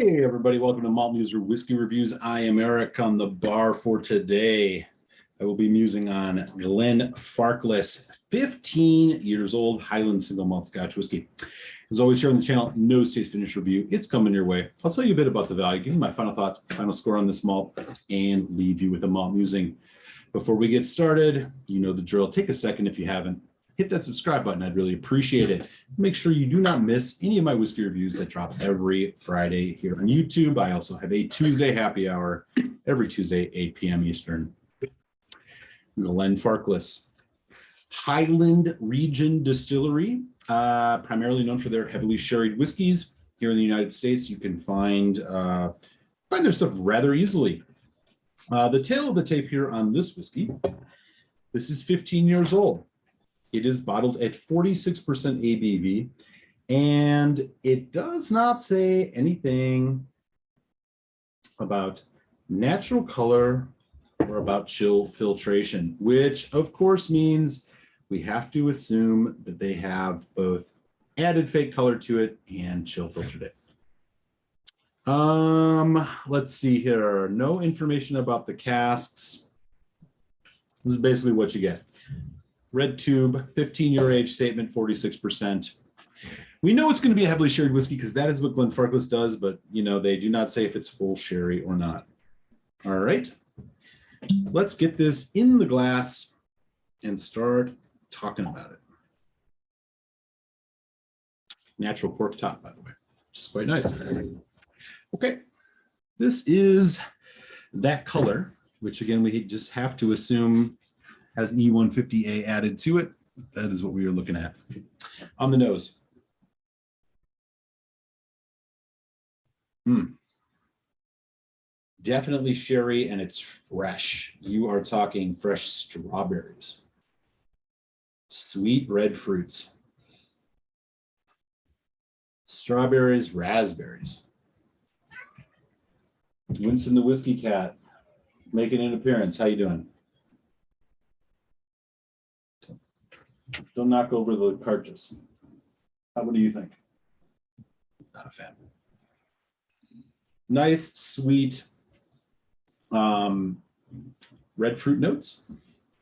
Hey everybody, welcome to Malt Muser Whiskey Reviews. I am Eric. On the bar for today, I will be musing on Glenfarclas, 15 years old, Highland single malt Scotch whiskey. As always here on the channel, no taste finish review. It's coming your way. I'll tell you a bit about the value, give you my final thoughts, final score on this malt, and leave you with a malt musing. Before we get started, you know the drill. Take a second if you haven't. Hit that subscribe button. I'd really appreciate it. Make sure you do not miss any of my whiskey reviews that drop every Friday here on YouTube. I also have a Tuesday happy hour every Tuesday, 8 p.m. Eastern. Glenfarclas, Highland Region Distillery, primarily known for their heavily sherried whiskeys. Here in the United States, you can find their stuff rather easily. The tale of the tape here on this whiskey, this is 15 years old. It is bottled at 46% ABV, and it does not say anything about natural color or about chill filtration, which of course means we have to assume that they have both added fake color to it and chill filtered it. Let's see here. No information about the casks. This is basically what you get. Red tube, 15-year age statement, 46%. We know it's going to be a heavily sherried whiskey because that is what Glenfarclas does, but you know they do not say if it's full sherry or not. All right, let's get this in the glass and start talking about it. Natural cork top, by the way, which is quite nice. Okay, this is that color, which again we just have to assume has E150A added to it. That is what we are looking at. On the nose. Definitely sherry, and it's fresh. You are talking fresh strawberries. Sweet red fruits. Strawberries, raspberries. Winston the Whiskey Cat making an appearance. How you doing? Don't knock over the cartridge. What do you think? Not a fan. Nice, sweet red fruit notes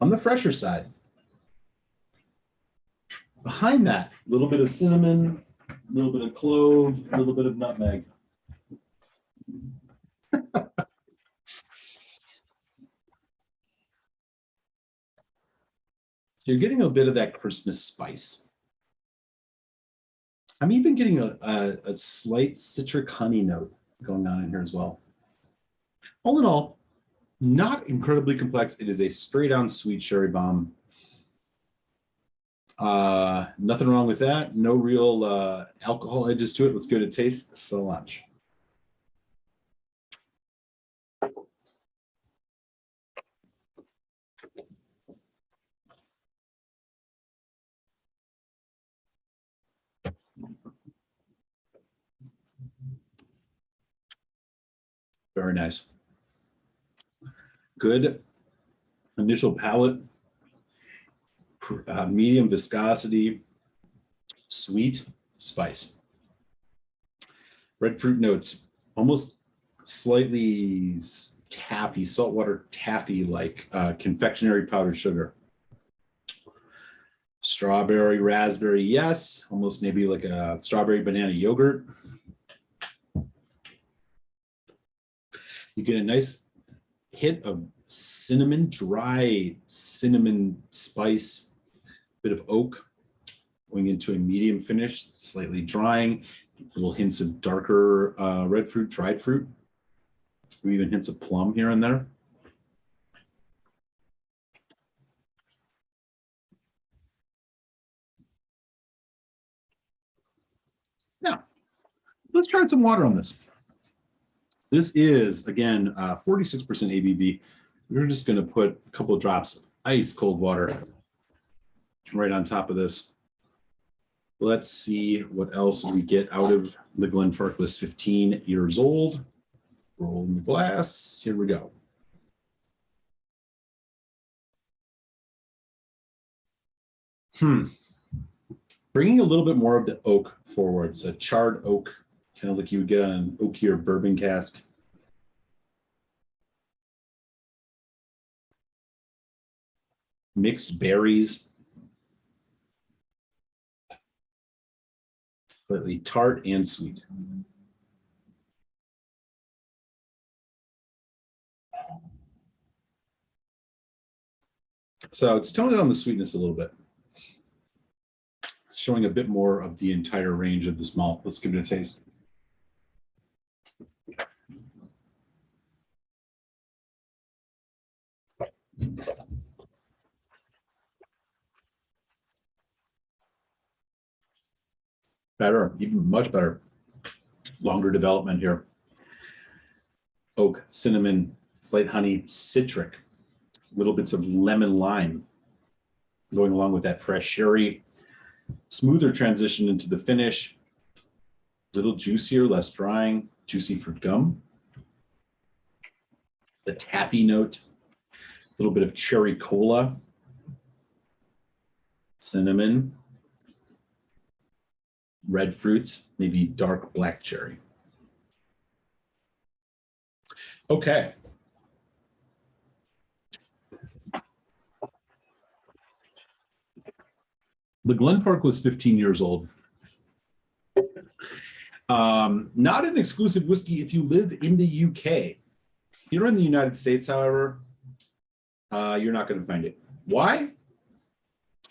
on the fresher side. Behind that, a little bit of cinnamon, a little bit of clove, a little bit of nutmeg. So you're getting a bit of that Christmas spice. I'm even getting a slight citric honey note going on in here as well. All in all, not incredibly complex. It is a straight on sweet sherry bomb. Nothing wrong with that. No real alcohol edges to it. Let's go to taste so much. Very nice. Good initial palate, medium viscosity, sweet spice. Red fruit notes, almost slightly taffy, saltwater taffy-like confectionery powdered sugar. Strawberry, raspberry, yes, almost maybe like a strawberry banana yogurt. You get a nice hit of cinnamon, dry cinnamon spice, bit of oak, going into a medium finish, slightly drying, little hints of darker red fruit, dried fruit, or even hints of plum here and there. Now, let's try some water on this. This is, again, 46% ABV. We're just going to put a couple of drops of ice cold water right on top of this. Let's see what else we get out of the Glenfarclas, 15 years old. Roll in the glass. Here we go. Bringing a little bit more of the oak forward. It's a charred oak Kind of like you would get on an oaky or bourbon cask. Mixed berries. Slightly tart and sweet. So it's toning down the sweetness a little bit, showing a bit more of the entire range of this malt. Let's give it a taste. Better, even much better. Longer development here. Oak, cinnamon, slight honey, citric, little bits of lemon lime going along with that fresh sherry. Smoother transition into the finish. A little juicier, less drying, juicy fruit gum. The taffy note, a little bit of cherry cola, cinnamon, red fruits, maybe dark black cherry. Okay. The Glenfarclas 15 years old. Not an exclusive whiskey if you live in the UK. Here in the United States, however, you're not going to find it. Why?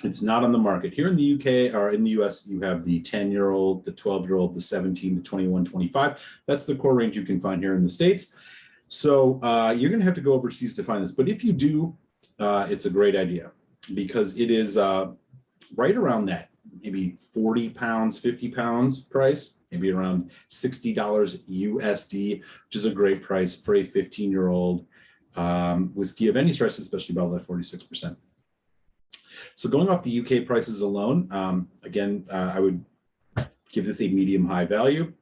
It's not on the market. Here in the UK or in the US, you have the 10-year-old, the 12-year-old, the 17, the 21, 25. That's the core range you can find here in the States. So you're going to have to go overseas to find this. But if you do, it's a great idea because it is right around that, maybe 40 pounds, 50 pounds price, maybe around $60 USD, which is a great price for a 15-year-old whiskey of any stress, especially bottled at 46%. So going off the UK prices alone, again, I would give this a medium high value.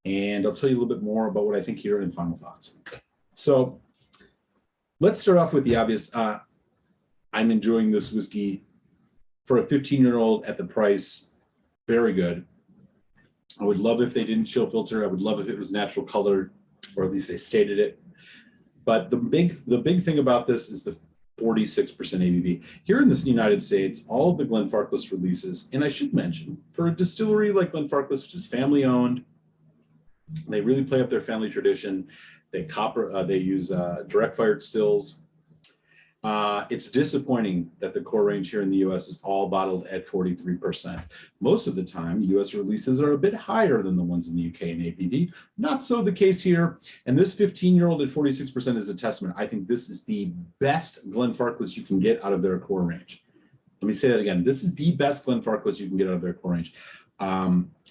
And I'll tell you a little bit more about what I think here in final thoughts. So let's start off with the obvious. I'm enjoying this whiskey for a 15-year-old at the price. Very good. I would love if they didn't chill filter. I would love if it was natural colored, or at least they stated it. But the big thing about this is the 46% ABV. Here in the United States, all of the Glenfarclas releases, and I should mention, for a distillery like Glenfarclas, which is family owned, they really play up their family tradition. They use direct fired stills. It's disappointing that the core range here in the US is all bottled at 43%. Most of the time, US releases are a bit higher than the ones in the UK in ABV. Not so the case here. And this 15-year-old at 46% is a testament. I think this is the best Glenfarclas you can get out of their core range. Let me say that again. This is the best Glenfarclas you can get out of their core range.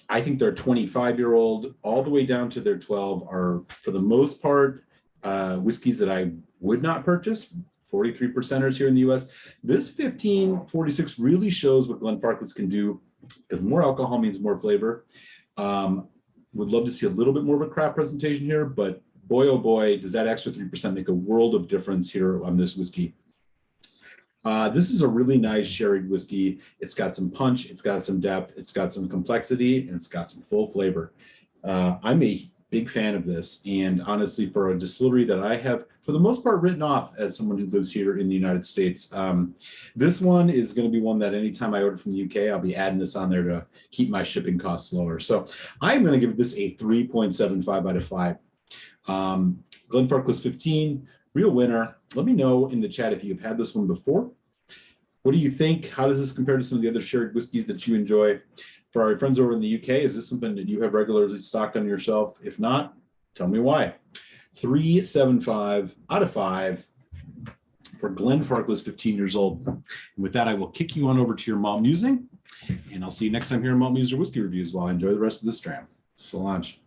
I think their 25-year-old all the way down to their 12 are, for the most part, whiskeys that I would not purchase. 43%ers here in the US. This 1546 really shows what Glenfarclas can do, because more alcohol means more flavor. Would love to see a little bit more of a craft presentation here, but boy, oh boy, does that extra 3% make a world of difference here on this whiskey. This is a really nice sherried whiskey. It's got some punch, it's got some depth, it's got some complexity, and it's got some full flavor. I'm a big fan of this, and honestly, for a distillery that I have, for the most part, written off as someone who lives here in the United States, this one is going to be one that anytime I order from the UK, I'll be adding this on there to keep my shipping costs lower. So I'm going to give this a 3.75 out of 5. Glenfarclas 15, real winner. Let me know in the chat if you've had this one before. What do you think? How does this compare to some of the other shared whiskeys that you enjoy? For our friends over in the UK, is this something that you have regularly stocked on your shelf? If not, tell me why. 3.75 out of 5 for Glenfarclas 15 years old. And with that, I will kick you on over to your malt musing, and I'll see you next time here in Malt Muser Whiskey Reviews while I enjoy the rest of this dram. Solange.